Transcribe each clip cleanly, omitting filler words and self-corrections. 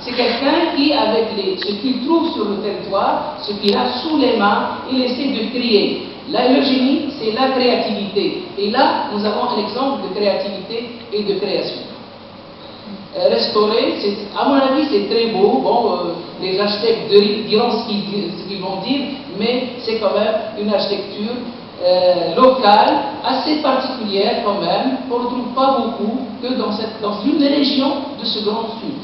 C'est quelqu'un qui, avec ce qu'il trouve sur le territoire, ce qu'il a sous les mains, il essaie de créer. Là, le génie, c'est la créativité. Et là, nous avons un exemple de créativité et de création. Restaurer, à mon avis, c'est très beau. Bon, les architectes diront ce qu'ils vont dire, mais c'est quand même une architecture locale, assez particulière quand même, qu'on ne retrouve pas beaucoup que dans une région de ce grand sud.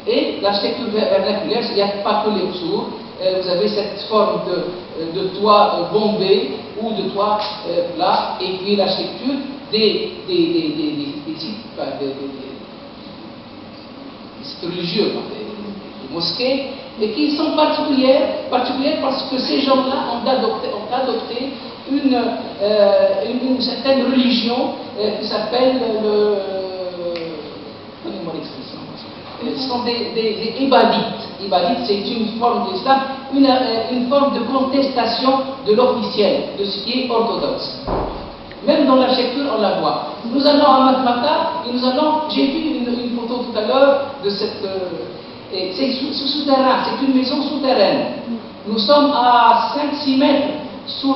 Et l'architecture vernaculaire, il n'y a pas que les sourds. Vous avez cette forme de toit bombé ou de toit plat, et puis l'architecture des sites religieux, des mosquées, et qui sont particulières parce que ces gens-là ont adopté une certaine religion qui s'appelle donnez-moi l'expression. Ce sont des ibadites. Ibadites, c'est une forme d'islam, une forme de contestation de l'officiel, de ce qui est orthodoxe. Même dans l'architecture, on la voit. Nous allons à Matmata et j'ai vu une photo tout à l'heure de cette. C'est souterrain, c'est une maison souterraine. Nous sommes à 5-6 mètres sous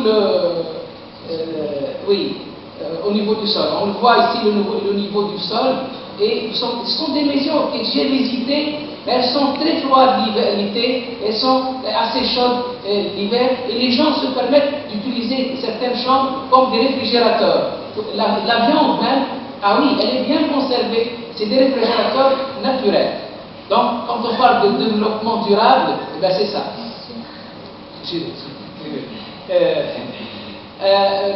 au niveau du sol. On le voit ici, le niveau du sol. Et ce sont des maisons que j'ai visitées. Elles sont très froides l'été, elles sont assez chaudes l'hiver, et les gens se permettent d'utiliser certaines chambres comme des réfrigérateurs. La viande même, ah oui, elle est bien conservée, c'est des réfrigérateurs naturels. Donc, quand on parle de développement durable, eh bien c'est ça.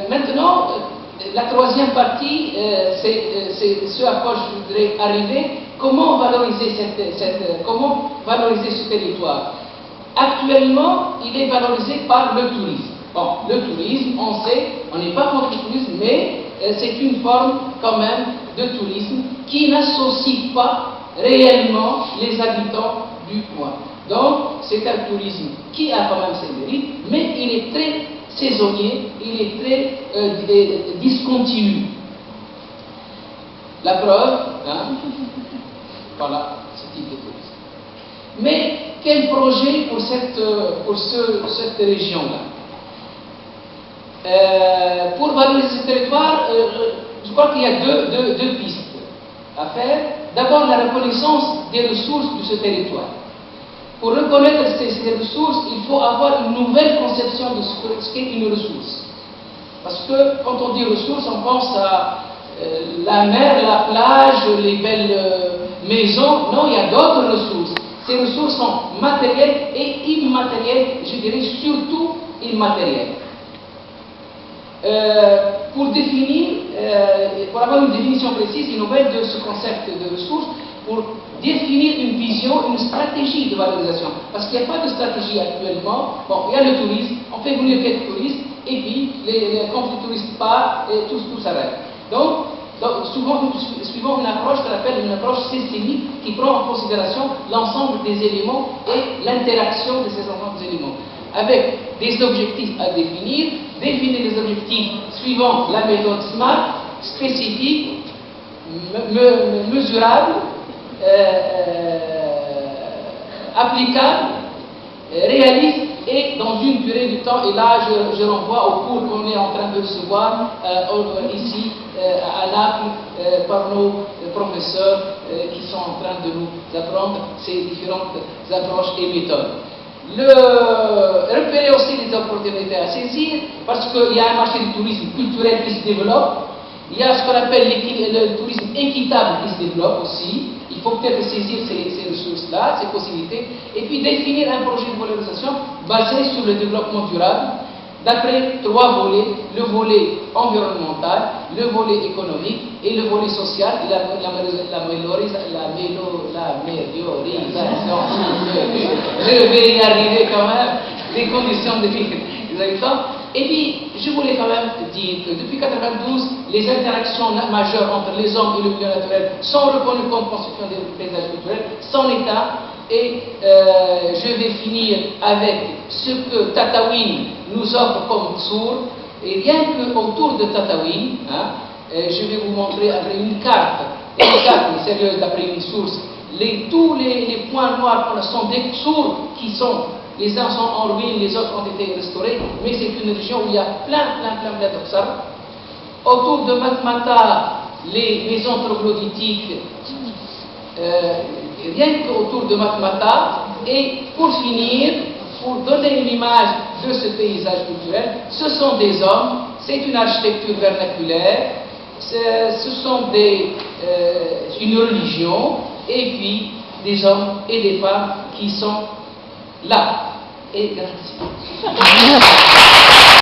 Maintenant, la troisième partie, c'est ce à quoi je voudrais arriver. Comment valoriser ce territoire? Actuellement, il est valorisé par le tourisme. Bon, le tourisme, on sait, on n'est pas contre le tourisme, mais c'est une forme quand même de tourisme qui n'associe pas réellement les habitants du coin. Donc, c'est un tourisme qui a quand même ses mérites, mais il est très saisonnier, il est très discontinu. La preuve, voilà ce type de tourisme. Mais quel projet pour cette région-là? Pour valoriser ce territoire, je crois qu'il y a deux pistes à faire. D'abord, la reconnaissance des ressources de ce territoire. Pour reconnaître ces ressources, il faut avoir une nouvelle conception de ce qu'est une ressource. Parce que quand on dit ressources, on pense à la mer, la plage, les belles maisons. Non, il y a d'autres ressources. Ces ressources sont matérielles et immatérielles, je dirais surtout immatérielles. Pour avoir une définition précise et nouvelle de ce concept de ressources, pour définir une vision, une stratégie de valorisation. Parce qu'il n'y a pas de stratégie actuellement. Bon, il y a le tourisme, on fait venir quelques touristes, et puis quand les touristes partent, tout s'arrête. Donc, souvent, nous suivons une approche qu'on appelle une approche systémique qui prend en considération l'ensemble des éléments et l'interaction de ces ensembles d'éléments. Avec des objectifs à définir les objectifs suivant la méthode SMART, spécifique, mesurable, applicable, réaliste et dans une durée de temps. Et là, je renvoie au cours qu'on est en train de recevoir ici à Naples par nos professeurs qui sont en train de nous apprendre ces différentes approches et méthodes. Repérer aussi les opportunités à saisir, parce qu'il y a un marché du tourisme culturel qui se développe. Il y a ce qu'on appelle le tourisme équitable qui se développe aussi. Il faut peut-être saisir ces ressources-là, ces possibilités, et puis définir un projet de valorisation basé sur le développement durable, d'après 3 volets: le volet environnemental, le volet économique et le volet social, et l'améliorisation. Je vais y arriver quand même, des conditions de vie des habitants. Et puis, je voulais quand même dire que depuis 1992, les interactions majeures entre les hommes et le milieu naturel sont reconnues comme constituant des paysages culturels sans état. Et je vais finir avec ce que Tataouine nous offre comme sourd. Et bien qu'autour de Tataouine, je vais vous montrer après une carte sérieuse d'après une source, tous les points noirs sont des sourds qui sont, les uns sont en ruine, les autres ont été restaurés, mais c'est une région où il y a plein d'obsards. Autour de Matmata, les maisons troglodytiques, rien qu'autour de Matmata. Et pour finir, pour donner une image de ce paysage culturel, ce sont des hommes, c'est une architecture vernaculaire, ce sont une religion, et puis des hommes et des femmes qui sont là. Et merci.